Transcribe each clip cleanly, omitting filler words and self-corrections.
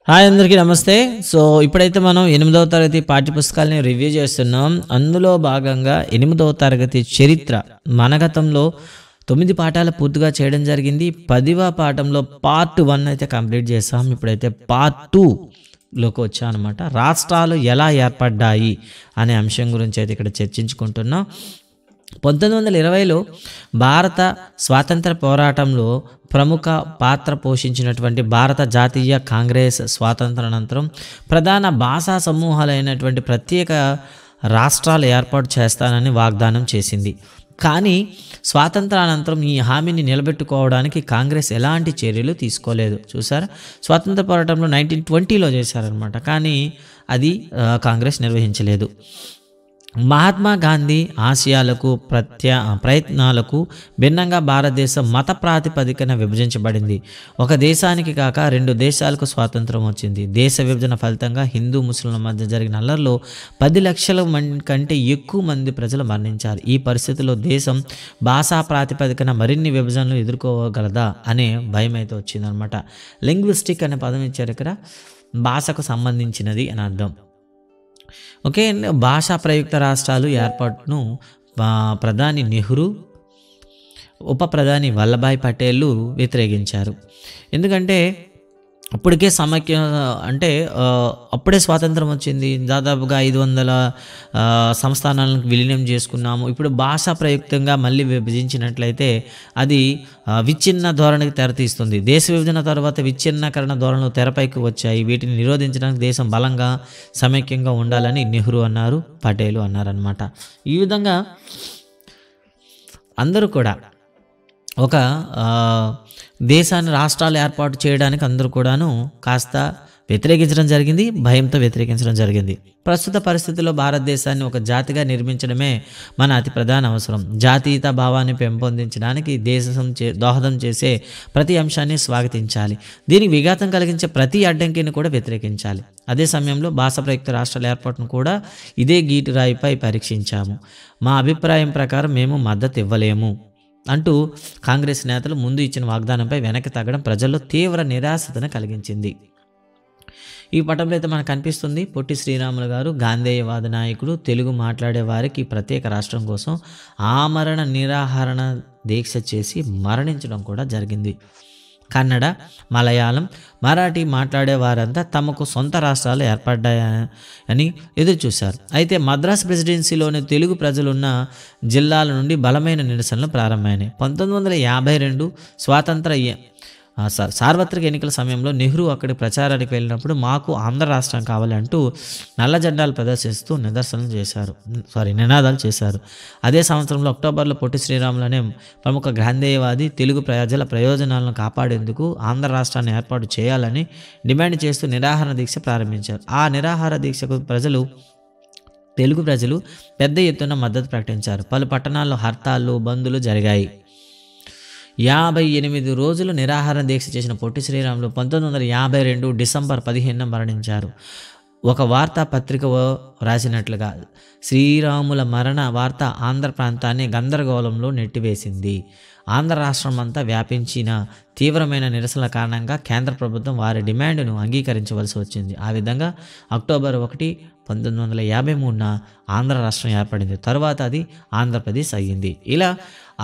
Hi అందరికీ నమస్తే. So ఇప్పుడైతే మనం 8వ తరగతి పాఠ్యపుస్తకాలని రివ్యూ చేస్తున్నాం. అందులో భాగంగా 8వ తరగతి చరిత్ర మన గతంలో 9 పాఠాలు పూర్తిగా చేయడం జరిగింది. 10వ పాఠంలో పార్ట్ 1 అయితే కంప్లీట్ చేసాం. ఇప్పుడైతే పార్ట్ 2లోకి వచ్చామన్నమాట. రాష్ట్రాలు ఎలా ఏర్పడ్డాయి అనే అంశం గురించి అయితే ఇక్కడ చర్చించుకుంటున్నాం. 1920లో భారత స్వాతంత్ర పోరాటంలో ప్రముఖ పాత్ర పోషించినటువంటి భారత జాతీయ కాంగ్రెస్ స్వాతంత్రానంతరం ప్రధాన భాషా సమూహాలైనటువంటి ప్రత్యేక రాష్ట్రాలు ఏర్పాటు చేస్తానని వాగ్దానం చేసింది. కానీ స్వాతంత్రానంతరం ఈ హామీని నిలబెట్టుకోవడానికి కాంగ్రెస్ ఎలాంటి చర్యలు తీసుకోలేదు. చూసారా, స్వాతంత్ర పోరాటంలో 1920లో చేశారనమాట, కానీ అది కాంగ్రెస్ నిర్వహించలేదు. మహాత్మా గాంధీ ఆశయాలకు ప్రయత్నాలకు భిన్నంగా భారతదేశం మత ప్రాతిపదికన విభజించబడింది. ఒక దేశానికి కాక 2 దేశాలకు స్వాతంత్రం వచ్చింది. దేశ విభజన ఫలితంగా హిందూ ముస్లింల మధ్య జరిగిన అల్లర్లో 10 లక్షల కంటే ఎక్కువ మంది ప్రజలు మరణించారు. ఈ పరిస్థితుల్లో దేశం భాషా ప్రాతిపదికన మరిన్ని విభజనలు ఎదుర్కోగలదా అనే భయం అయితే వచ్చిందనమాట. లింగ్విస్టిక్ అనే పదం ఇచ్చారు ఇక్కడ, భాషకు సంబంధించినది అని అర్థం. ఓకే, భాషా ప్రయుక్త రాష్ట్రాలు ఏర్పాటును ప్రధాని నెహ్రూ, ఉప ప్రధాని వల్లభాయ్ పటేల్ వ్యతిరేకించారు. ఎందుకంటే అప్పటికే సమైక్య అంటే అప్పుడే స్వాతంత్రం వచ్చింది, దాదాపుగా 500 సంస్థానాలను విలీనం చేసుకున్నాము. ఇప్పుడు భాషా ప్రయుక్తంగా మళ్ళీ విభజించినట్లయితే అది విచ్ఛిన్న ధోరణికి తెరతీస్తుంది. దేశ విభజన తర్వాత విచ్ఛిన్నకరణ ధోరణులు తెరపైకి వచ్చాయి. వీటిని నిరోధించడానికి దేశం బలంగా సమైక్యంగా ఉండాలని నెహ్రూ అన్నారు, పటేల్ అన్నారనమాట. ఈ విధంగా అందరూ కూడా ఒక దేశాన్ని రాష్ట్రాలు ఏర్పాటు చేయడానికి అందరూ కూడాను కాస్త వ్యతిరేకించడం జరిగింది, భయంతో వ్యతిరేకించడం జరిగింది. ప్రస్తుత పరిస్థితుల్లో భారతదేశాన్ని ఒక జాతిగా నిర్మించడమే మన అతి ప్రధాన అవసరం. జాతీయత భావాన్ని పెంపొందించడానికి దేశం దోహదం చేసే ప్రతి అంశాన్ని స్వాగతించాలి. దీనికి విఘాతం కలిగించే ప్రతి అడ్డంకిని కూడా వ్యతిరేకించాలి. అదే సమయంలో భాషా ప్రయుక్త రాష్ట్రాల ఏర్పాటును కూడా ఇదే గీటురాయిపై పరీక్షించాము. మా అభిప్రాయం ప్రకారం మేము మద్దతు ఇవ్వలేము అంటూ కాంగ్రెస్ నేతలు ముందు ఇచ్చిన వాగ్దానంపై వెనక్కి తగ్గడం ప్రజల్లో తీవ్ర నిరాశతను కలిగించింది. ఈ పటంలో అయితే మనకు కనిపిస్తుంది పొట్టి శ్రీరాములు గారు, గాంధేయవాద నాయకుడు, తెలుగు మాట్లాడే వారికి ప్రత్యేక రాష్ట్రం కోసం ఆమరణ నిరాహరణ దీక్ష చేసి మరణించడం కూడా జరిగింది. కన్నడ, మలయాళం, మరాఠీ మాట్లాడే వారంతా తమకు సొంత రాష్ట్రాలు ఏర్పడ్డాయని ఎదురు చూశారు. అయితే మద్రాస్ ప్రెసిడెన్సీలోని తెలుగు ప్రజలున్న జిల్లాల నుండి బలమైన నిరసనలు ప్రారంభమైనాయి. 1952 సార్వత్రిక ఎన్నికల సమయంలో నెహ్రూ అక్కడి ప్రచారానికి వెళ్ళినప్పుడు మాకు ఆంధ్ర రాష్ట్రం కావాలి అంటూ నల్ల జెండాలు ప్రదర్శిస్తూ నినాదాలు చేశారు. అదే సంవత్సరంలో అక్టోబర్లో పొట్టి శ్రీరాములు అనే ప్రముఖ గాంధేయవాది తెలుగు ప్రజల ప్రయోజనాలను కాపాడేందుకు ఆంధ్ర రాష్ట్రాన్ని ఏర్పాటు చేయాలని డిమాండ్ చేస్తూ నిరాహార దీక్ష ప్రారంభించారు. ఆ నిరాహార దీక్షకు తెలుగు ప్రజలు పెద్ద ఎత్తున మద్దతు ప్రకటించారు. పలు పట్టణాల్లో హర్తాళ్ళు, బందులు జరిగాయి. 58 రోజులు నిరాహార దీక్ష చేసిన పొట్టి శ్రీరాములు 1952 డిసెంబర్ 15న మరణించారు. ఒక వార్తా పత్రిక రాసినట్లుగా శ్రీరాముల మరణ వార్త ఆంధ్ర ప్రాంతాన్ని గందరగోళంలో నెట్టివేసింది. ఆంధ్ర రాష్ట్రం అంతా వ్యాపించిన తీవ్రమైన నిరసనల కారణంగా కేంద్ర ప్రభుత్వం వారి డిమాండ్ను అంగీకరించవలసి వచ్చింది. ఆ విధంగా అక్టోబర్ 1, 1953న ఆంధ్ర రాష్ట్రం ఏర్పడింది. తర్వాత అది ఆంధ్రప్రదేశ్ అయ్యింది. ఇలా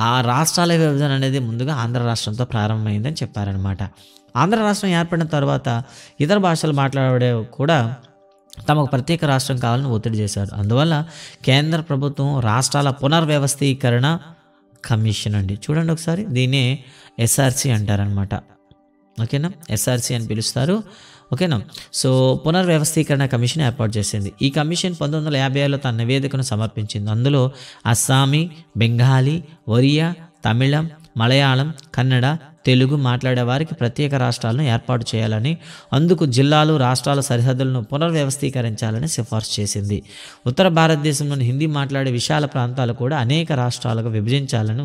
ఆ రాష్ట్రాల విభజన అనేది ముందుగా ఆంధ్ర రాష్ట్రంతో ప్రారంభమైందని చెప్పారనమాట. ఆంధ్ర రాష్ట్రం ఏర్పడిన తర్వాత ఇతర భాషలు మాట్లాడే కూడా తమకు ప్రత్యేక రాష్ట్రం కావాలని ఒత్తిడి చేశారు. అందువల్ల కేంద్ర ప్రభుత్వం రాష్ట్రాల పునర్వ్యవస్థీకరణ కమిషన్ అండి, చూడండి ఒకసారి, దీన్నే ఎస్ఆర్సి అంటారనమాట. ఓకేనా, ఎస్ఆర్సి అని పిలుస్తారు. ఓకేనా, సో పునర్వ్యవస్థీకరణ కమిషన్ ఏర్పాటు చేసింది. ఈ కమిషన్ 1950లో తన నివేదికను సమర్పించింది. అందులో అస్సామీ, బెంగాలీ, ఒరియా, తమిళం, మలయాళం, కన్నడ, తెలుగు మాట్లాడే వారికి ప్రత్యేక రాష్ట్రాలను ఏర్పాటు చేయాలని, అందుకు జిల్లాలు, రాష్ట్రాల సరిహద్దులను పునర్వ్యవస్థీకరించాలని సిఫార్సు చేసింది. ఉత్తర భారతదేశంలోని హిందీ మాట్లాడే విశాల ప్రాంతాలు కూడా అనేక రాష్ట్రాలుగా విభజించాల్సి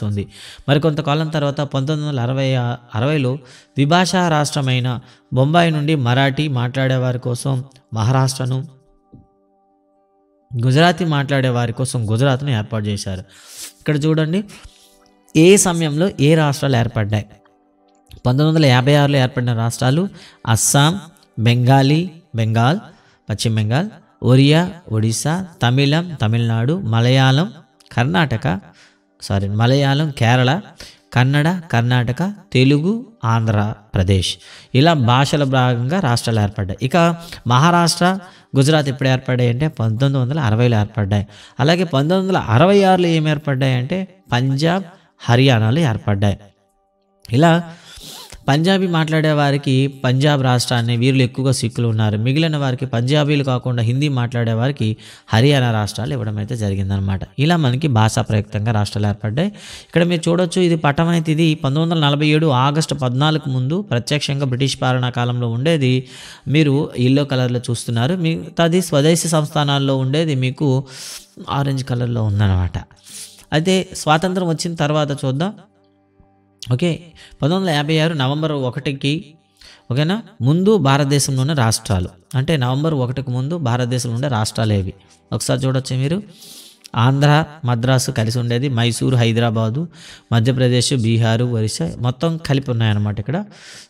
ఉంది. మరికొంతకాలం తర్వాత 1960లో ద్విభాషా రాష్ట్రమైన బొంబాయి నుండి మరాఠీ మాట్లాడే వారి కోసం మహారాష్ట్రను, గుజరాతీ మాట్లాడే వారి కోసం గుజరాత్ను ఏర్పాటు చేశారు. ఇక్కడ చూడండి ఏ సమయంలో ఏ రాష్ట్రాలు ఏర్పడ్డాయి. 1956లో ఏర్పడిన రాష్ట్రాలు అస్సాం, బెంగాల్, పశ్చిమ బెంగాల్, ఒరియా, ఒడిశా, తమిళనాడు, మలయాళం, కేరళ, కన్నడ, కర్ణాటక, తెలుగు, ఆంధ్రప్రదేశ్. ఇలా భాషల భాగంగా రాష్ట్రాలు ఏర్పడ్డాయి. ఇక మహారాష్ట్ర, గుజరాత్ ఎప్పుడు ఏర్పడ్డాయి అంటే 1960లో ఏర్పడ్డాయి. అలాగే 1966లో ఏం ఏర్పడ్డాయి అంటే పంజాబ్, హర్యానాలు ఏర్పడ్డాయి. ఇలా పంజాబీ మాట్లాడే వారికి పంజాబ్ రాష్ట్రాన్ని, వీరిలో ఎక్కువగా సిక్కులు ఉన్నారు. మిగిలిన వారికి పంజాబీలు కాకుండా హిందీ మాట్లాడే వారికి హర్యానా రాష్ట్రాలు ఇవ్వడం అయితే జరిగిందనమాట. ఇలా మనకి భాషా ప్రయుక్తంగా రాష్ట్రాలు ఏర్పడ్డాయి. ఇక్కడ మీరు చూడొచ్చు, ఇది పటం అయితే ఇది 1947 ఆగస్టు 14 ముందు ప్రత్యక్షంగా బ్రిటిష్ పాలనా కాలంలో ఉండేది. మీరు ఎల్లో కలర్లో చూస్తున్నారు. మిగతాది స్వదేశీ సంస్థానాల్లో ఉండేది మీకు ఆరెంజ్ కలర్లో ఉందన్నమాట. అయితే స్వాతంత్రం వచ్చిన తర్వాత చూద్దాం. ఓకే, 1956 నవంబర్ 1కి ఓకేనా ముందు భారతదేశంలోని రాష్ట్రాలు, అంటే నవంబర్ 1కి ముందు భారతదేశంలో ఉండే రాష్ట్రాలు ఏవి ఒకసారి చూడొచ్చు మీరు. ఆంధ్ర, మద్రాసు కలిసి ఉండేది, మైసూరు, హైదరాబాదు, మధ్యప్రదేశ్, బీహారు, ఒరిస్సా మొత్తం కలిపి ఉన్నాయన్నమాట ఇక్కడ.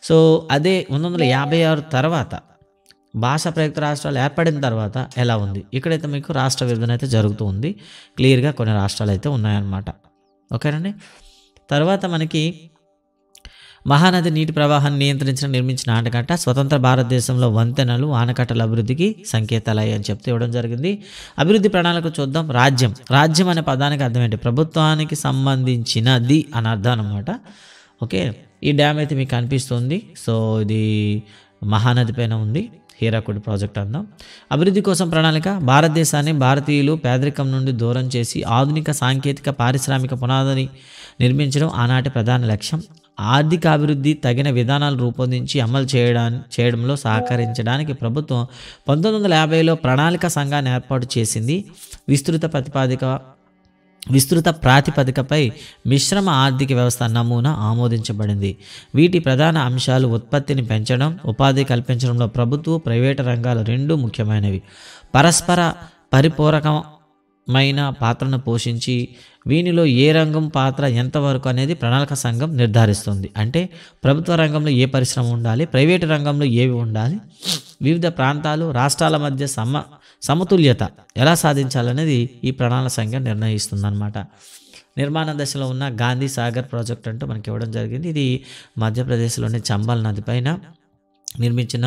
సో అదే 1956 తర్వాత భాషా ప్రయుక్త రాష్ట్రాలు ఏర్పడిన తర్వాత ఎలా ఉంది, ఇక్కడైతే మీకు రాష్ట్ర విభజన అయితే జరుగుతూ ఉంది. క్లియర్గా కొన్ని రాష్ట్రాలు అయితే ఉన్నాయన్నమాట. ఓకేనండి. తర్వాత మనకి మహానది నీటి ప్రవాహాన్ని నిర్మించిన ఆనకట్ట, స్వతంత్ర భారతదేశంలో వంతెనలు, ఆనకట్టల అభివృద్ధికి సంకేతాలయ్యాయి అని చెప్తే ఇవ్వడం జరిగింది. అభివృద్ధి ప్రణాళిక చూద్దాం. రాజ్యం అనే పదానికి అర్థం ఏంటి? ప్రభుత్వానికి సంబంధించినది అని అర్థం అనమాట. ఓకే, ఈ డ్యామ్ అయితే మీకు కనిపిస్తుంది. సో ఇది మహానది పైన ఉంది, హీరాకుడ్ ప్రాజెక్ట్ అందాం. అభివృద్ధి కోసం ప్రణాళిక, భారతదేశాన్ని భారతీయులు పేదరికం నుండి దూరం చేసి ఆధునిక సాంకేతిక పారిశ్రామిక పునాదిని నిర్మించడం ఆనాటి ప్రధాన లక్ష్యం. ఆర్థిక అభివృద్ధి తగిన విధానాలు రూపొందించి అమలు చేయడంలో సహకరించడానికి ప్రభుత్వం 1950లో ప్రణాళిక సంఘాన్ని ఏర్పాటు చేసింది. విస్తృత ప్రాతిపదికపై మిశ్రమ ఆర్థిక వ్యవస్థ నమూనా ఆమోదించబడింది. వీటి ప్రధాన అంశాలు ఉత్పత్తిని పెంచడం, ఉపాధి కల్పించడంలో ప్రభుత్వ, ప్రైవేటు రంగాలు రెండూ ముఖ్యమైనవి. పరస్పర పరిపూరకమైన పాత్రను పోషించి వీనిలో ఏ రంగం పాత్ర ఎంతవరకు అనేది ప్రణాళిక సంఘం నిర్ధారిస్తుంది. అంటే ప్రభుత్వ రంగంలో ఏ పరిశ్రమ ఉండాలి, ప్రైవేటు రంగంలో ఏవి ఉండాలి, వివిధ ప్రాంతాలు, రాష్ట్రాల మధ్య సమతుల్యత ఎలా సాధించాలనేది ఈ ప్రణాళిక సంఘం నిర్ణయిస్తుందన్నమాట. నిర్మాణ దశలో ఉన్న గాంధీ సాగర్ ప్రాజెక్ట్ అంటూ మనకి ఇవ్వడం జరిగింది. ఇది మధ్యప్రదేశ్లోని చంబల్ నది పైన నిర్మించిన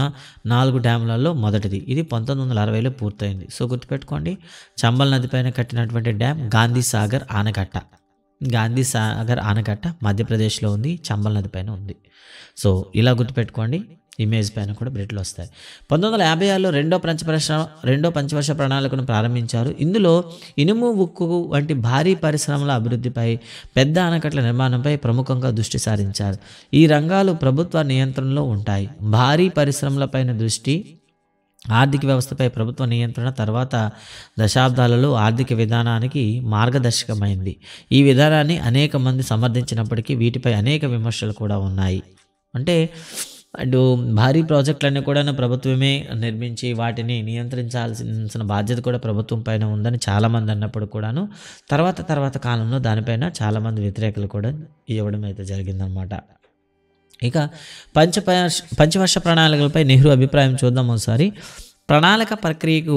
4 డ్యాములలో మొదటిది. ఇది 1960లో పూర్తయింది. సో గుర్తుపెట్టుకోండి, చంబల్ నది పైన కట్టినటువంటి డ్యామ్ గాంధీ సాగర్ ఆనకట్ట మధ్యప్రదేశ్లో ఉంది, చంబల్ నది పైన ఉంది. సో ఇలా గుర్తుపెట్టుకోండి. ఇమేజ్ పైన కూడా బ్రిడ్లు వస్తాయి. 1956లో రెండో పంచవర్ష ప్రణాళికను ప్రారంభించారు. ఇందులో ఇనుము, ఉక్కు వంటి భారీ పరిశ్రమల అభివృద్ధిపై, పెద్ద ఆనకట్ల నిర్మాణంపై ప్రముఖంగా దృష్టి సారించారు. ఈ రంగాలు ప్రభుత్వ నియంత్రణలో ఉంటాయి. భారీ పరిశ్రమలపైన దృష్టి, ఆర్థిక వ్యవస్థపై ప్రభుత్వ నియంత్రణ తర్వాత దశాబ్దాలలో ఆర్థిక విధానానికి మార్గదర్శకమైంది. ఈ విధానాన్ని అనేక మంది సమర్థించినప్పటికీ వీటిపై అనేక విమర్శలు కూడా ఉన్నాయి. అంటే అటు భారీ ప్రాజెక్టులన్నీ కూడా ప్రభుత్వమే నిర్మించి వాటిని నియంత్రించాల్సిన బాధ్యత కూడా ప్రభుత్వం పైన ఉందని చాలామంది అన్నప్పుడు కూడాను తర్వాత కాలంలో దానిపైన చాలామంది వ్యతిరేకులు కూడా ఇవ్వడం అయితే జరిగిందనమాట. ఇక పంచవర్ష ప్రణాళికలపై నెహ్రూ అభిప్రాయం చూద్దాం ఒకసారి. ప్రణాళిక ప్రక్రియకు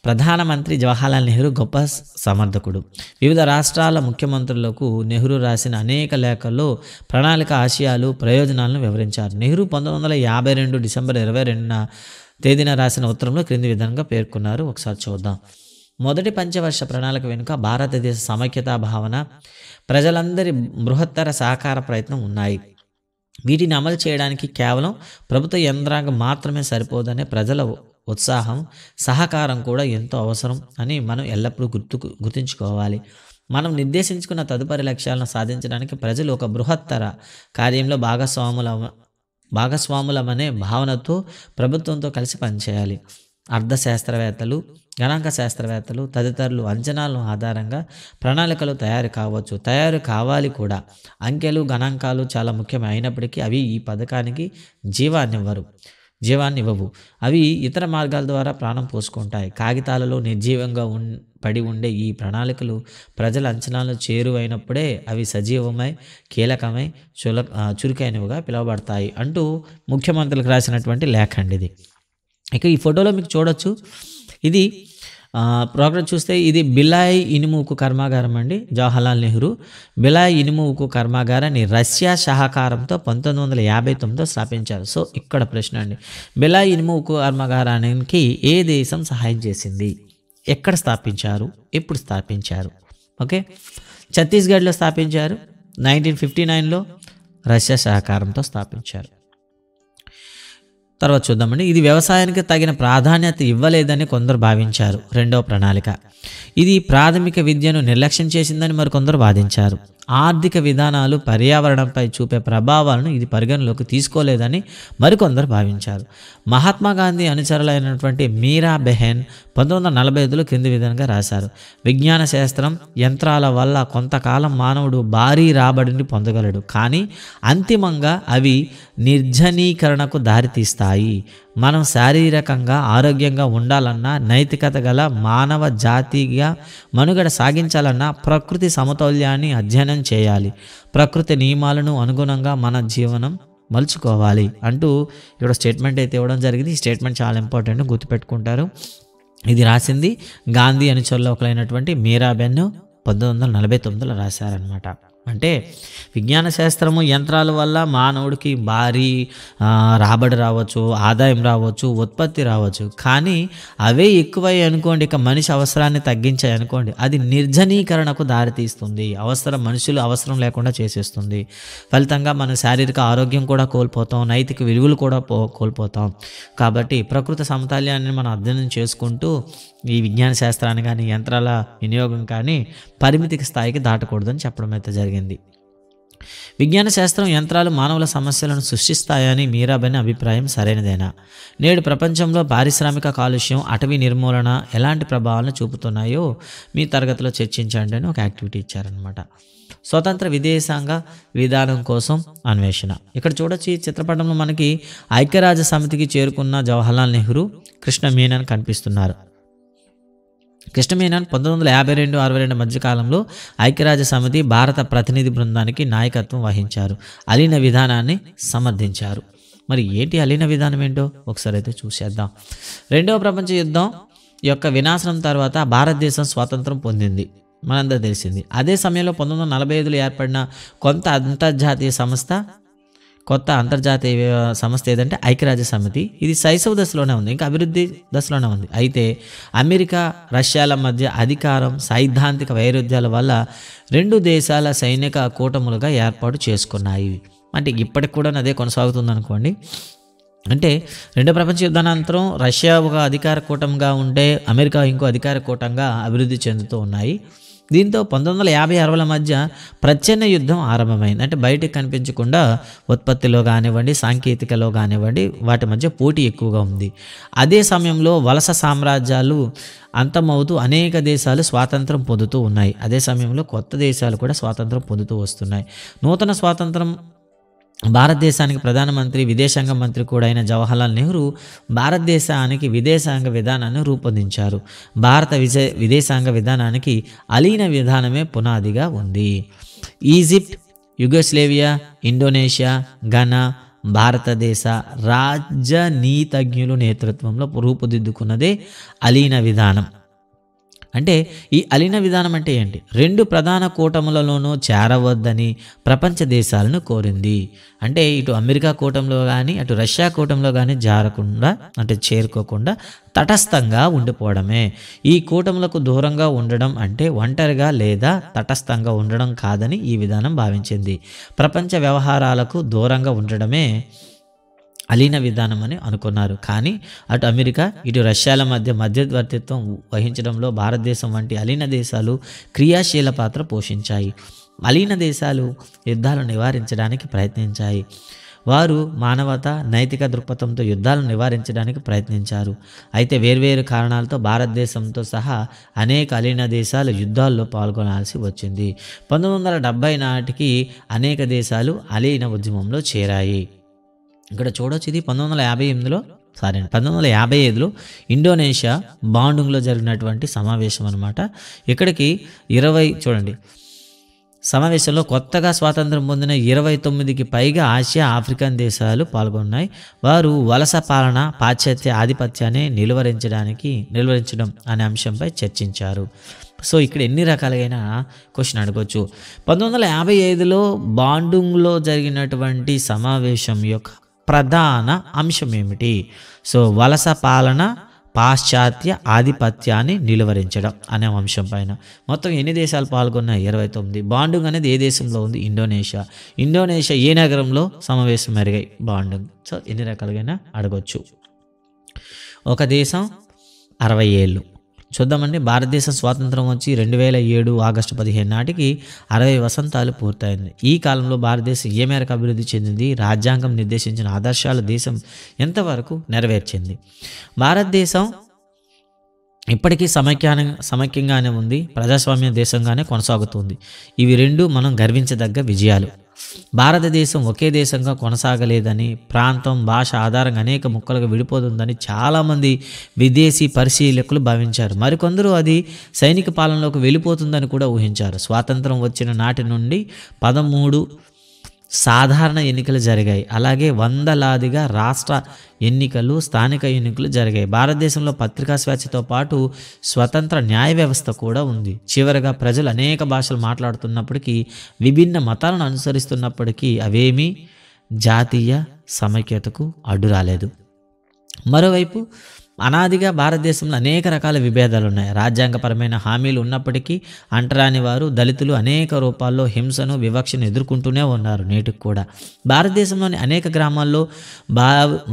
ప్రధానమంత్రి జవహర్లాల్ నెహ్రూ గొప్ప సమర్థకుడు. వివిధ రాష్ట్రాల ముఖ్యమంత్రులకు నెహ్రూ రాసిన అనేక లేఖల్లో ప్రణాళిక ఆశయాలు, ప్రయోజనాలను వివరించారు. నెహ్రూ 1952 డిసెంబర్ 22న తేదీన రాసిన ఉత్తరంలో క్రింది విధంగా పేర్కొన్నారు. ఒకసారి చూద్దాం. మొదటి పంచవర్ష ప్రణాళిక వెనుక భారతదేశ సమైక్యతా భావన, ప్రజలందరి బృహత్తర సహకార ప్రయత్నం ఉన్నాయి. వీటిని అమలు చేయడానికి కేవలం ప్రభుత్వ యంత్రాంగం మాత్రమే సరిపోదనే ప్రజల ఉత్సాహం, సహకారం కూడా ఎంతో అవసరం అని మనం ఎల్లప్పుడూ గుర్తుంచుకోవాలి. మనం నిర్దేశించుకున్న తదుపరి లక్ష్యాలను సాధించడానికి ప్రజలు ఒక బృహత్తర కార్యంలో భాగస్వాములమనే భావనతో ప్రభుత్వంతో కలిసి పనిచేయాలి. అర్థశాస్త్రవేత్తలు, గణాంక శాస్త్రవేత్తలు తదితరులు అంచనాల ఆధారంగా ప్రణాళికలు తయారు కావాలి కూడా. అంకెలు, గణాంకాలు చాలా ముఖ్యమైనప్పటికీ అవి ఈ పథకానికి జీవాన్నివ్వరు. జీవాన్ని ఇవ్వవు. అవి ఇతర మార్గాల ద్వారా ప్రాణం పోసుకుంటాయి. కాగితాలలో నిర్జీవంగా పడి ఉండే ఈ ప్రణాళికలు ప్రజల అంచనాలను చేరువైనప్పుడే అవి సజీవమై, కీలకమై, చురుకైనవిగా పిలువబడతాయి అంటూ ముఖ్యమంత్రులకు రాసినటువంటి లేఖ అండి ఇది. ఇక ఈ ఫోటోలో మీకు చూడొచ్చు, ఇది ప్రోగ్రామ్ చూస్తే ఇది బిలాయ్ ఇనుము ఉక్కు కర్మాగారం అండి. జవహర్లాల్ నెహ్రూ బిలాయ్ ఇనుము ఉక్కు కర్మాగారాన్ని రష్యా సహకారంతో 1959లో స్థాపించారు. సో ఇక్కడ ప్రశ్న అండి, బిలాయ్ ఇనుము ఉక్కు కర్మాగారానికి ఏ దేశం సహాయం చేసింది, ఎక్కడ స్థాపించారు, ఎప్పుడు స్థాపించారు? ఓకే, ఛత్తీస్గఢ్లో స్థాపించారు. 1959లో రష్యా సహకారంతో స్థాపించారు. తర్వాత చూద్దామండి, ఇది వ్యవసాయానికి తగిన ప్రాధాన్యత ఇవ్వలేదని కొందరు భావించారు. రెండవ ప్రణాళిక, ఇది ప్రాథమిక విద్యను నిర్లక్ష్యం చేసిందని మరికొందరు వాదించారు. ఆర్థిక విధానాలు పర్యావరణంపై చూపే ప్రభావాలను ఇది పరిగణలోకి తీసుకోలేదని మరికొందరు భావించారు. మహాత్మా గాంధీ అనుచరులైనటువంటి మీరా బెహెన్ 1945లో క్రింది విధంగా రాశారు: విజ్ఞాన శాస్త్రం, యంత్రాల వల్ల కొంతకాలం మానవుడు భారీ రాబడిని పొందగలడు, కానీ అంతిమంగా అవి నిర్జనీకరణకు దారితీస్తాయి. మనం శారీరకంగా ఆరోగ్యంగా ఉండాలన్నా, నైతికత గల మానవ జాతిగా మనుగడ సాగించాలన్నా ప్రకృతి సమతౌల్యాన్ని అధ్యయనం చేయాలి. ప్రకృతి నియమాలను అనుగుణంగా మన జీవనం మలుచుకోవాలి అంటూ ఇక్కడ స్టేట్మెంట్ అయితే ఇవ్వడం జరిగింది. ఈ స్టేట్మెంట్ చాలా ఇంపార్టెంట్, గుర్తుపెట్టుకుంటారు. ఇది రాసింది గాంధీ అనుచరులు ఒకరైనటువంటి మీరాబెన్ 1949లో రాశారనమాట. అంటే విజ్ఞాన శాస్త్రము, యంత్రాల వల్ల మానవుడికి భారీ రాబడి రావచ్చు, ఆదాయం రావచ్చు, ఉత్పత్తి రావచ్చు, కానీ అవే ఎక్కువై అనుకోండి, ఇక మనిషి అవసరాన్ని తగ్గించాయి అనుకోండి, అది నిర్జనీకరణకు దారితీస్తుంది. మనుషులు అవసరం లేకుండా చేసేస్తుంది. ఫలితంగా మన శారీరక ఆరోగ్యం కూడా కోల్పోతాం, నైతిక విలువలు కూడా కోల్పోతాం. కాబట్టి ప్రకృతి సమతుల్యాన్ని మనం అధ్యయనం చేసుకుంటూ ఈ విజ్ఞాన శాస్త్రాన్ని కానీ, యంత్రాల వినియోగం కానీ పరిమితికి స్థాయికి దాటకూడదని చెప్పడం అయితే జరిగింది. విజ్ఞాన శాస్త్రం, యంత్రాలు మానవుల సమస్యలను సృష్టిస్తాయని మీరాబెన్ అభిప్రాయం సరైనదేనా? నేడు ప్రపంచంలో పారిశ్రామిక కాలుష్యం, అటవీ నిర్మూలన ఎలాంటి ప్రభావాలను చూపుతున్నాయో మీ తరగతిలో చర్చించండి అని ఒక యాక్టివిటీ ఇచ్చారనమాట. స్వతంత్ర విదేశాంగ విధానం కోసం అన్వేషణ. ఇక్కడ చూడొచ్చు, ఈ చిత్రపటంలో మనకి ఐక్యరాజ్య సమితికి చేరుకున్న జవహర్లాల్ నెహ్రూ, కృష్ణ మీనన్ కనిపిస్తున్నారు. కృష్ణ మీనన్ 1952-62 మధ్యకాలంలో ఐక్యరాజ్య సమితి భారత ప్రతినిధి బృందానికి నాయకత్వం వహించారు. అలీన విధానాన్ని సమర్థించారు. మరి ఏంటి అలీన విధానం ఏంటో ఒకసారి అయితే చూసేద్దాం. రెండవ ప్రపంచ యుద్ధం యొక్క వినాశనం తర్వాత భారతదేశం స్వాతంత్రం పొందింది, మనందరూ తెలిసింది. అదే సమయంలో 1945లో ఏర్పడిన కొత్త అంతర్జాతీయ సంస్థ ఏదంటే ఐక్యరాజ్య సమితి. ఇది శైశవ దశలోనే ఉంది, ఇంకా అభివృద్ధి దశలోనే ఉంది. అయితే అమెరికా, రష్యాల మధ్య అధికారం, సైద్ధాంతిక వైరుధ్యాల వల్ల రెండు దేశాల సైనిక కూటములుగా ఏర్పాటు చేసుకున్నాయి. అంటే ఇప్పటికి కూడా అదే కొనసాగుతుంది అనుకోండి. అంటే రెండో ప్రపంచ యుద్ధానంతరం రష్యా ఒక అధికార కూటమిగా ఉంటే అమెరికా ఇంకో అధికార కూటంగా అభివృద్ధి చెందుతూ ఉన్నాయి. దీంతో 1950-60ల మధ్య ప్రచ్ఛన్న యుద్ధం ఆరంభమైంది. అంటే బయటకు కనిపించకుండా ఉత్పత్తిలో కానివ్వండి, సాంకేతికలో కానివ్వండి, వాటి మధ్య పోటీ ఎక్కువగా ఉంది. అదే సమయంలో వలస సామ్రాజ్యాలు అంతమవుతూ అనేక దేశాలు స్వాతంత్రం పొందుతూ ఉన్నాయి. అదే సమయంలో కొత్త దేశాలు కూడా స్వాతంత్రం పొందుతూ వస్తున్నాయి. నూతన స్వాతంత్రం భారతదేశానికి ప్రధానమంత్రి, విదేశాంగ మంత్రి కూడా అయిన జవహర్లాల్ నెహ్రూ భారతదేశానికి విదేశాంగ విధానాన్ని రూపొందించారు. భారత విదేశాంగ విధానానికి అలీన విధానమే పునాదిగా ఉంది. ఈజిప్ట్, యుగోస్లేవియా, ఇండోనేషియా, ఘనా భారతదేశ రాజనీతిజ్ఞుల నేతృత్వంలో రూపుదిద్దుకున్నదే అలీన విధానం. అంటే ఈ అలీన విధానం అంటే ఏంటి? రెండు ప్రధాన కూటములలోనూ చేరవద్దని ప్రపంచ దేశాలను కోరింది. అంటే ఇటు అమెరికా కూటమిలో కానీ, అటు రష్యా కూటమిలో కానీ చేరుకోకుండా తటస్థంగా ఉండిపోవడమే. ఈ కూటములకు దూరంగా ఉండడం అంటే ఒంటరిగా లేదా తటస్థంగా ఉండడం కాదని ఈ విధానం భావించింది. ప్రపంచ వ్యవహారాలకు దూరంగా ఉండడమే అలీన విధానం అని అనుకున్నారు. కానీ అటు అమెరికా, ఇటు రష్యాల మధ్యవర్తిత్వం వహించడంలో భారతదేశం వంటి అలీన దేశాలు క్రియాశీల పాత్ర పోషించాయి. అలీన దేశాలు యుద్ధాలు నివారించడానికి ప్రయత్నించాయి. వారు మానవత, నైతిక దృక్పథంతో యుద్ధాలను నివారించడానికి ప్రయత్నించారు. అయితే వేర్వేరు కారణాలతో భారతదేశంతో సహా అనేక అలీన దేశాలు యుద్ధాల్లో పాల్గొనాల్సి వచ్చింది. 1970 నాటికి అనేక దేశాలు అలీన ఉద్యమంలో చేరాయి. ఇక్కడ చూడొచ్చు, ఇది 1958లో 1955లో ఇండోనేషియా బాండుంగ్లో జరిగినటువంటి సమావేశం అనమాట. ఇక్కడికి 20 చూడండి, సమావేశంలో కొత్తగా స్వాతంత్రం పొందిన 29కి పైగా ఆసియా, ఆఫ్రికన్ దేశాలు పాల్గొన్నాయి. వారు వలస పాలన, పాశ్చాత్య ఆధిపత్యాన్ని నిలువరించడం అనే అంశంపై చర్చించారు. సో ఇక్కడ ఎన్ని రకాలైన క్వశ్చన్ అడగవచ్చు. 1955లో బాండుంగ్లో జరిగినటువంటి సమావేశం యొక్క ప్రధాన అంశం ఏమిటి? సో వలస పాలన, పాశ్చాత్య ఆధిపత్యాన్ని నిలువరించడం అనే అంశం పైన. మొత్తం ఎన్ని దేశాలు పాల్గొన్నాయి? 29. బాండుంగ్ అనేది ఏ దేశంలో ఉంది? ఇండోనేషియా ఏ నగరంలో సమావేశం జరిగాయి? బాండుంగ్. సో ఎన్ని రకాలుగా అడగొచ్చు. ఒక దేశం 60 ఏళ్ళు. చూద్దామండి. భారతదేశం స్వాతంత్రం వచ్చి 2007 ఆగస్టు 15 నాటికి 60 వసంతాలు పూర్తయింది. ఈ కాలంలో భారతదేశం ఏ మేరకు అభివృద్ధి చెందింది? రాజ్యాంగం నిర్దేశించిన ఆదర్శాలు దేశం ఎంతవరకు నెరవేర్చింది? భారతదేశం ఇప్పటికీ సమైక్యంగానే ఉంది, ప్రజాస్వామ్య దేశంగానే కొనసాగుతుంది. ఇవి రెండు మనం గర్వించదగ్గ విజయాలు. భారతదేశం ఒకే దేశంగా కొనసాగలేదని, ప్రాంతం, భాష ఆధారంగా అనేక ముక్కలుగా విడిపోతుందని చాలామంది విదేశీ పరిశీలకులు భావించారు. మరికొందరు అది సైనిక పాలనలోకి వెళ్ళిపోతుందని కూడా ఊహించారు. స్వాతంత్రం వచ్చిన నాటి నుండి 13 సాధారణ ఎన్నికలు జరిగాయి. అలాగే వందలాదిగా రాష్ట్ర ఎన్నికలు, స్థానిక ఎన్నికలు జరిగాయి. భారతదేశంలో పత్రికా స్వేచ్ఛతో పాటు స్వతంత్ర న్యాయ వ్యవస్థ కూడా ఉంది. చివరగా ప్రజలు అనేక భాషలు మాట్లాడుతున్నప్పటికీ, విభిన్న మతాలను అనుసరిస్తున్నప్పటికీ అవేమీ జాతీయ సమైక్యతకు అడ్డు రాలేదు. మరోవైపు అనాదిగా భారతదేశంలో అనేక రకాల విభేదాలు ఉన్నాయి. రాజ్యాంగపరమైన హామీలు ఉన్నప్పటికీ అంటరాని వారు, దళితులు అనేక రూపాల్లో హింసను, వివక్షను ఎదుర్కొంటూనే ఉన్నారు నేటికి కూడా. భారతదేశంలోని అనేక గ్రామాల్లో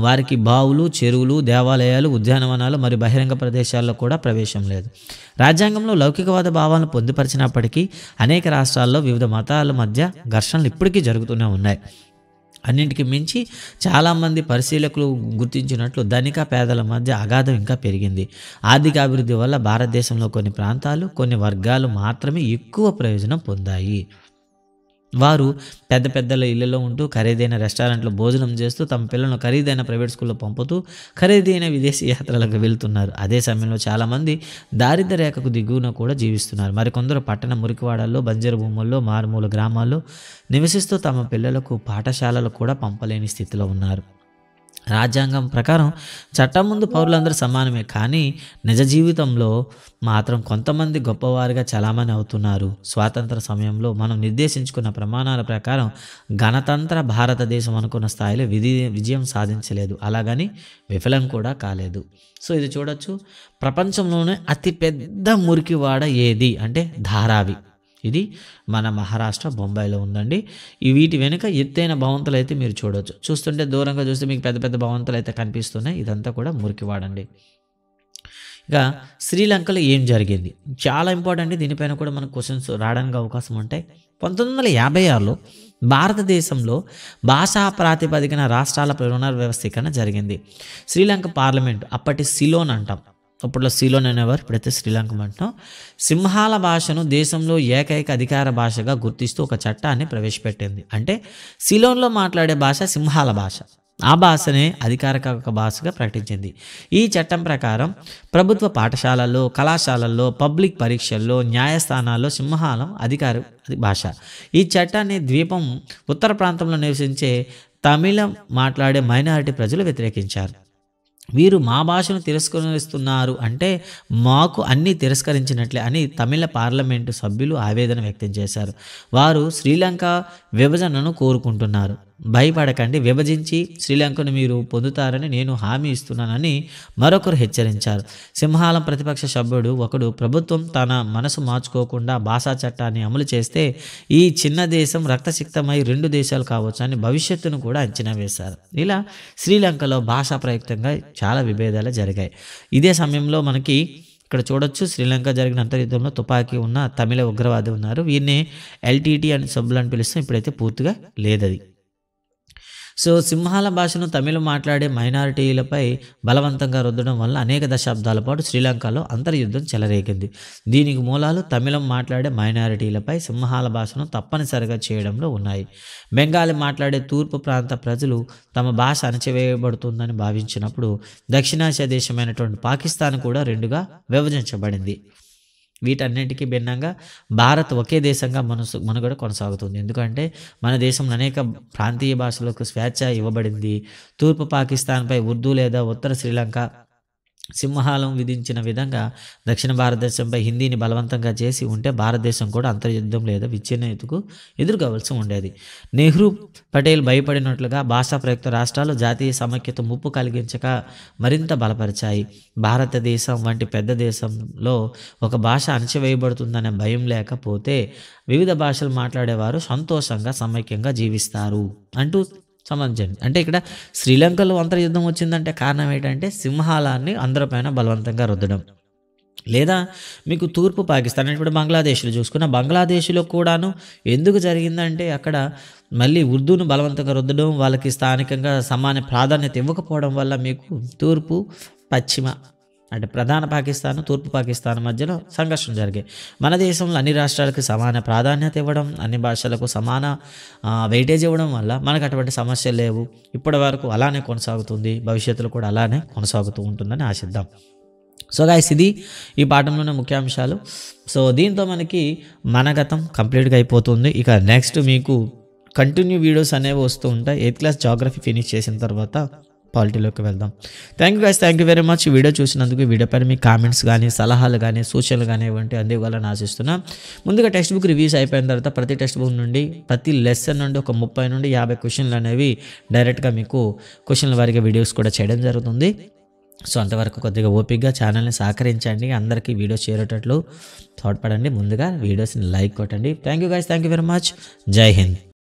వారికి బావులు, చెరువులు, దేవాలయాలు, ఉద్యానవనాలు మరియు బహిరంగ ప్రదేశాల్లో కూడా ప్రవేశం లేదు. రాజ్యాంగంలో లౌకికవాద భావాలను పొందుపరిచినప్పటికీ అనేక రాష్ట్రాల్లో వివిధ మతాల మధ్య ఘర్షణలు ఇప్పటికీ జరుగుతూనే ఉన్నాయి. అన్నింటికి మించి చాలామంది పరిశీలకులు గుర్తించినట్లు ధనిక పేదల మధ్య అగాధం ఇంకా పెరిగింది. ఆర్థిక అభివృద్ధి వల్ల భారతదేశంలో కొన్ని ప్రాంతాలు, కొన్ని వర్గాలు మాత్రమే ఎక్కువ ప్రయోజనం పొందాయి. వారు పెద్ద పెద్దల ఇళ్లలో ఉంటూ, ఖరీదైన రెస్టారెంట్లో భోజనం చేస్తూ, తమ పిల్లలను ఖరీదైన ప్రైవేట్ స్కూల్లో పంపుతూ, ఖరీదైన విదేశీ యాత్రలకు వెళ్తున్నారు. అదే సమయంలో చాలామంది దారిద్ర్య రేఖకు దిగువన కూడా జీవిస్తున్నారు. మరికొందరు పట్టణ మురికివాడల్లో, బంజరు భూముల్లో, మారుమూల గ్రామాల్లో నివసిస్తూ తమ పిల్లలకు పాఠశాలలు కూడా పంపలేని స్థితిలో ఉన్నారు. రాజ్యాంగం ప్రకారం చట్టం ముందు పౌరులందరూ సమానమే, కానీ నిజ జీవితంలో మాత్రం కొంతమంది గొప్పవారిగా చలామణి అవుతున్నారు. స్వాతంత్ర సమయంలో మనం నిర్దేశించుకున్న ప్రమాణాల ప్రకారం గణతంత్ర భారతదేశం అనుకున్న స్థాయిలో విజయం సాధించలేదు, అలాగని విఫలం కూడా కాలేదు. సో ఇది చూడొచ్చు. ప్రపంచంలోనే అతిపెద్ద మురికివాడ ఏది అంటే ధారావి. ఇది మన మహారాష్ట్ర, బొంబాయిలో ఉందండి. వీటి వెనుక ఎత్తైన భవంతులు అయితే మీరు చూడవచ్చు. చూస్తుంటే దూరంగా చూస్తే మీకు పెద్ద పెద్ద భవంతులు అయితే కనిపిస్తున్నాయి. ఇదంతా కూడా మురికివాడండి. ఇక శ్రీలంకలో ఏం జరిగింది? చాలా ఇంపార్టెంట్. దీనిపైన కూడా మనకు క్వశ్చన్స్ రావడానికి అవకాశం ఉంటాయి. 1956లో భారతదేశంలో భాషా ప్రాతిపదికన రాష్ట్రాల పునర్వ్యవస్థీకరణ జరిగింది. శ్రీలంక పార్లమెంట్, అప్పటి సిలోన్ అంటాం, అప్పట్లో సిలోన్ అనేవారు, ఇప్పుడైతే శ్రీలంక అంటాం, సింహాల భాషను దేశంలో ఏకైక అధికార భాషగా గుర్తిస్తూ ఒక చట్టాన్ని ప్రవేశపెట్టింది. అంటే సిలోన్లో మాట్లాడే భాష సింహాల భాష. ఆ భాషనే అధికారిక భాషగా ప్రకటించింది. ఈ చట్టం ప్రకారం ప్రభుత్వ పాఠశాలల్లో, కళాశాలల్లో, పబ్లిక్ పరీక్షల్లో, న్యాయస్థానాల్లో సింహాలం అధికార భాష. ఈ చట్టాన్ని ద్వీపం ఉత్తర ప్రాంతంలో నివసించే తమిళం మాట్లాడే మైనారిటీ ప్రజలు వ్యతిరేకించారు. వీరు మా భాషను తిరస్కరిస్తున్నారు అంటే మాకు అన్నీ తిరస్కరించినట్లే అని తమిళ పార్లమెంటు సభ్యులు ఆవేదన వ్యక్తం చేశారు. వారు శ్రీలంక విభజనను కోరుకుంటున్నారు. భయపడకండి, విభజించి శ్రీలంకను మీరు పొందుతారని నేను హామీ ఇస్తున్నానని మరొకరు హెచ్చరించారు. సింహాలం ప్రతిపక్ష సభ్యుడు ఒకడు ప్రభుత్వం తన మనసు మార్చుకోకుండా భాషా చట్టాన్ని అమలు చేస్తే ఈ చిన్న దేశం రక్తసిక్తమై 2 దేశాలు కావచ్చు అని భవిష్యత్తును కూడా అంచనా వేశారు. ఇలా శ్రీలంకలో భాషా ప్రయుక్తంగా చాలా విభేదాలు జరిగాయి. ఇదే సమయంలో మనకి ఇక్కడ చూడొచ్చు, శ్రీలంక జరిగిన అంతర్యుద్ధంలో తుపాకీ ఉన్న తమిళ ఉగ్రవాది ఉన్నారు. వీరిని ఎల్టీటీ అని సభ్యులు అని పిలుస్తాం. ఇప్పుడైతే పూర్తిగా లేదది. సో సింహాల భాషను తమిళం మాట్లాడే మైనారిటీలపై బలవంతంగా రుద్దడం వల్ల అనేక దశాబ్దాల పాటు శ్రీలంకలో అంతర్యుద్ధం చెలరేగింది. దీనికి మూలాలు తమిళం మాట్లాడే మైనారిటీలపై సింహాల భాషను తప్పనిసరిగా చేయడంలో ఉన్నాయి. బెంగాలీ మాట్లాడే తూర్పు ప్రాంత ప్రజలు తమ భాష అణచివేయబడుతుందని భావించినప్పుడు దక్షిణాసియా దేశమైనటువంటి పాకిస్తాన్ కూడా రెండుగా విభజించబడింది. వీటన్నిటికీ భిన్నంగా భారత్ ఒకే దేశంగా మనుగడ కొనసాగుతుంది. ఎందుకంటే మన దేశంలో అనేక ప్రాంతీయ భాషలకు స్వేచ్ఛ ఇవ్వబడింది. తూర్పు పాకిస్తాన్పై ఉర్దూ లేదా ఉత్తర శ్రీలంక సింహాలం విధించిన విధంగా దక్షిణ భారతదేశంపై హిందీని బలవంతంగా చేసి ఉంటే భారతదేశం కూడా అంతర్యుద్ధం లేదా విచ్ఛిన్నతకు ఎదుర్కోవాల్సి ఉండేది. నెహ్రూ, పటేల్ భయపడినట్లుగా భాషా ప్రయుక్త రాష్ట్రాలు జాతీయ సమైక్యత ముప్పు కలిగించక మరింత బలపరిచాయి. భారతదేశం వంటి పెద్ద దేశంలో ఒక భాష అణచివేయబడుతుందనే భయం లేకపోతే వివిధ భాషలు మాట్లాడేవారు సంతోషంగా సమైక్యంగా జీవిస్తారు అంటూ సంబంధించింది. అంటే ఇక్కడ శ్రీలంకలో అంతర్యుద్ధం వచ్చిందంటే కారణం ఏంటంటే సింహాలాన్ని అందరిపైన బలవంతంగా రుద్దడం. లేదా మీకు తూర్పు పాకిస్తాన్ ఇప్పుడు బంగ్లాదేశ్లో చూసుకున్న బంగ్లాదేశ్లో కూడాను ఎందుకు జరిగిందంటే అక్కడ మళ్ళీ ఉర్దూను బలవంతంగా రుద్దడం, వాళ్ళకి స్థానికంగా సమాన ప్రాధాన్యత ఇవ్వకపోవడం వల్ల మీకు తూర్పు పశ్చిమ అంటే ప్రధాన పాకిస్తాన్, తూర్పు పాకిస్తాన్ మధ్యలో సంఘర్షణ జరిగాయి. మన దేశంలో అన్ని రాష్ట్రాలకు సమాన ప్రాధాన్యత ఇవ్వడం, అన్ని భాషలకు సమాన వెయిటేజ్ ఇవ్వడం వల్ల మనకు అటువంటి సమస్యలు లేవు. ఇప్పటి వరకు అలానే కొనసాగుతుంది, భవిష్యత్తులో కూడా అలానే కొనసాగుతూ ఉంటుందని ఆశిద్దాం. సో గైస్, ఇది ఈ పాఠంలోనే ముఖ్యాంశాలు. సో దీంతో మనకి మన గతం కంప్లీట్గా అయిపోతుంది. ఇక నెక్స్ట్ మీకు కంటిన్యూ వీడియోస్ అనేవి వస్తూ ఉంటాయి. 8th క్లాస్ జాగ్రఫీ ఫినిష్ చేసిన తర్వాత పాలిటీలోకి వెళ్దాం. Thank you guys, thank you very much. ఈ వీడియో చూసినందుకు. వీడియో పైన మీ కామెంట్స్ కానీ, సలహాలు కానీ, సూచనలు కానీ ఇవ్వండి అందివ్వాలని ఆశిస్తున్నాం. ముందుగా టెక్స్ట్ బుక్ రివ్యూస్ అయిపోయిన తర్వాత ప్రతి టెక్స్ట్ బుక్ నుండి ప్రతి లెసన్ నుండి ఒక 30 నుండి 50 క్వశ్చన్లు అనేవి డైరెక్ట్గా మీకు క్వశ్చన్ల వారిగా వీడియోస్ కూడా చేయడం జరుగుతుంది. సో అంతవరకు కొద్దిగా ఓపికగా ఛానల్ని సహకరించండి. అందరికీ వీడియో చేరేటట్లు తోడ్పడండి. ముందుగా వీడియోస్ని లైక్ కొట్టండి. Thank you guys, thank you very much. జై హింద్.